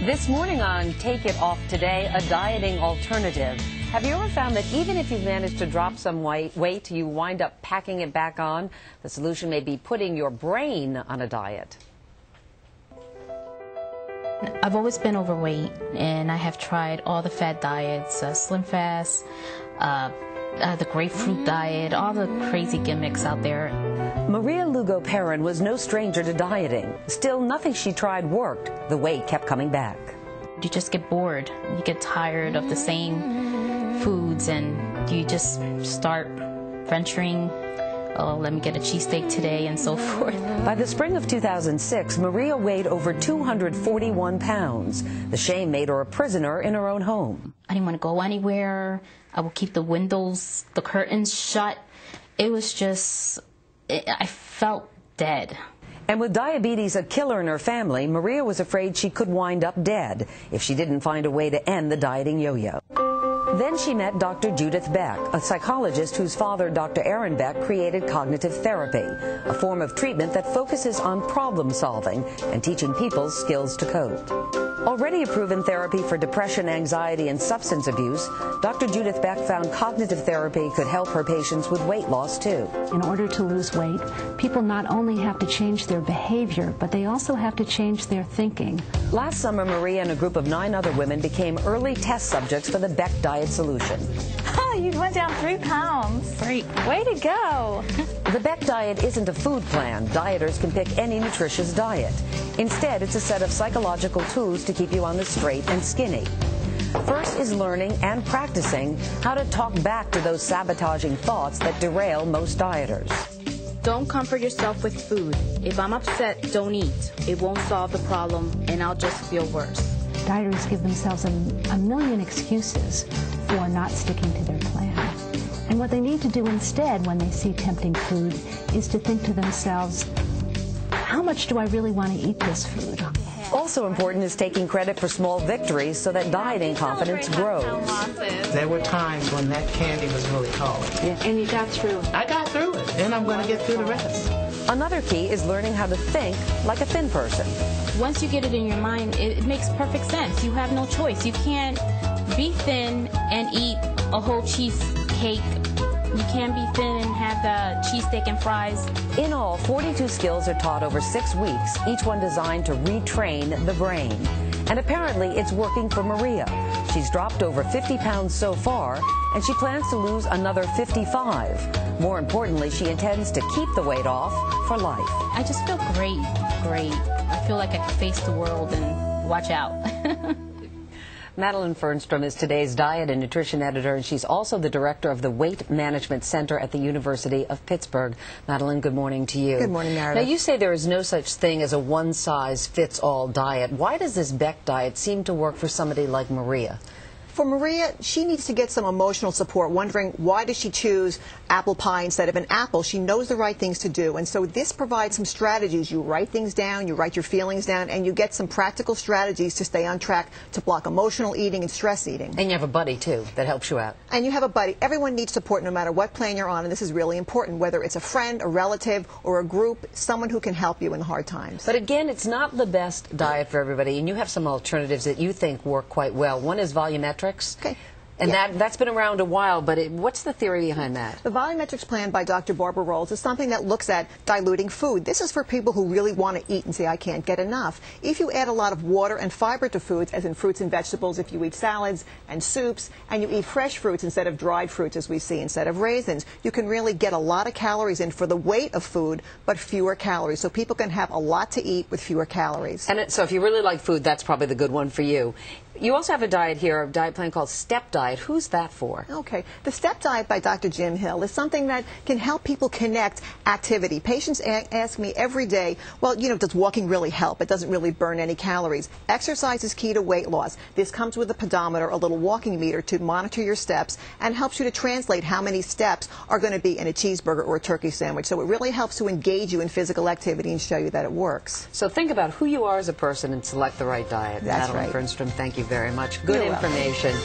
This morning on Take It Off Today, a dieting alternative. Have you ever found that even if you've managed to drop some weight, you wind up packing it back on? The solution may be putting your brain on a diet. I've always been overweight, and I have tried all the fad diets, Slim Fast, the grapefruit diet, all the crazy gimmicks out there. Maria Lugo-Perrin was no stranger to dieting. Still, nothing she tried worked. The weight kept coming back. You just get bored. You get tired of the same foods, and you just start venturing, oh, let me get a cheesesteak today, and so forth. By the spring of 2006, Maria weighed over 241 pounds. The shame made her a prisoner in her own home. I didn't want to go anywhere. I would keep the windows, the curtains shut. It was just, I felt dead. And with diabetes a killer in her family, Maria was afraid she could wind up dead if she didn't find a way to end the dieting yo-yo. Then she met Dr. Judith Beck, a psychologist whose father, Dr. Aaron Beck, created cognitive therapy, a form of treatment that focuses on problem solving and teaching people skills to cope. Already a proven therapy for depression, anxiety, and substance abuse, Dr. Judith Beck found cognitive therapy could help her patients with weight loss, too. In order to lose weight, people not only have to change their behavior, but they also have to change their thinking. Last summer, Maria and a group of 9 other women became early test subjects for the Beck Diet Solution. Oh, you went down 3 pounds. Great. Way to go. The Beck Diet isn't a food plan. Dieters can pick any nutritious diet. Instead, it's a set of psychological tools to keep you on the straight and skinny. First is learning and practicing how to talk back to those sabotaging thoughts that derail most dieters. Don't comfort yourself with food. If I'm upset, don't eat. It won't solve the problem, and I'll just feel worse. Dieters give themselves a million excuses for not sticking to their plan. And what they need to do instead when they see tempting food is to think to themselves, how much do I really want to eat this food? Also important is taking credit for small victories so that dieting confidence grows. There were times when that candy was really cold. Yeah. And you got through. I got through it, and I'm going to get through the rest. Another key is learning how to think like a thin person. Once you get it in your mind, it makes perfect sense. You have no choice. You can't be thin and eat a whole cheesecake. You can't be thin and have the cheesesteak and fries. In all, 42 skills are taught over 6 weeks, each one designed to retrain the brain. And apparently it's working for Maria. She's dropped over 50 pounds so far, and she plans to lose another 55. More importantly, she intends to keep the weight off for life. I just feel great. I feel like I can face the world and watch out. Madeline Fernstrom is today's diet and nutrition editor, and she's also the director of the Weight Management Center at the University of Pittsburgh. Madeline, good morning to you. Good morning, Meredith. Now, you say there is no such thing as a one-size-fits-all diet. Why does this Beck diet seem to work for somebody like Maria? For Maria, she needs to get some emotional support, wondering why does she choose apple pie instead of an apple. She knows the right things to do, and so this provides some strategies. You write things down, you write your feelings down, and you get some practical strategies to stay on track to block emotional eating and stress eating. And you have a buddy, too, that helps you out. And you have a buddy. Everyone needs support no matter what plan you're on, and this is really important, whether it's a friend, a relative, or a group, someone who can help you in the hard times. But again, it's not the best diet for everybody, and you have some alternatives that you think work quite well. One is volumetrics. Okay. And yeah. that's been around a while, but what's the theory behind that? The volumetrics plan by Dr. Barbara Rolls is something that looks at diluting food. This is for people who really want to eat and say, I can't get enough. If you add a lot of water and fiber to foods, as in fruits and vegetables, if you eat salads and soups, and you eat fresh fruits instead of dried fruits, as we see, instead of raisins, you can really get a lot of calories in for the weight of food, but fewer calories. So people can have a lot to eat with fewer calories. And so if you really like food, that's probably the good one for you. You also have a diet here, a diet plan called Step Diet. Who's that for? Okay. The Step Diet by Dr. Jim Hill is something that can help people connect activity. Patients ask me every day, well, you know, does walking really help? It doesn't really burn any calories. Exercise is key to weight loss. This comes with a pedometer, a little walking meter to monitor your steps, and helps you to translate how many steps are going to be in a cheeseburger or a turkey sandwich. So it really helps to engage you in physical activity and show you that it works. So think about who you are as a person and select the right diet. That's Madeline right. Fernstrom, thank you very much. Good information.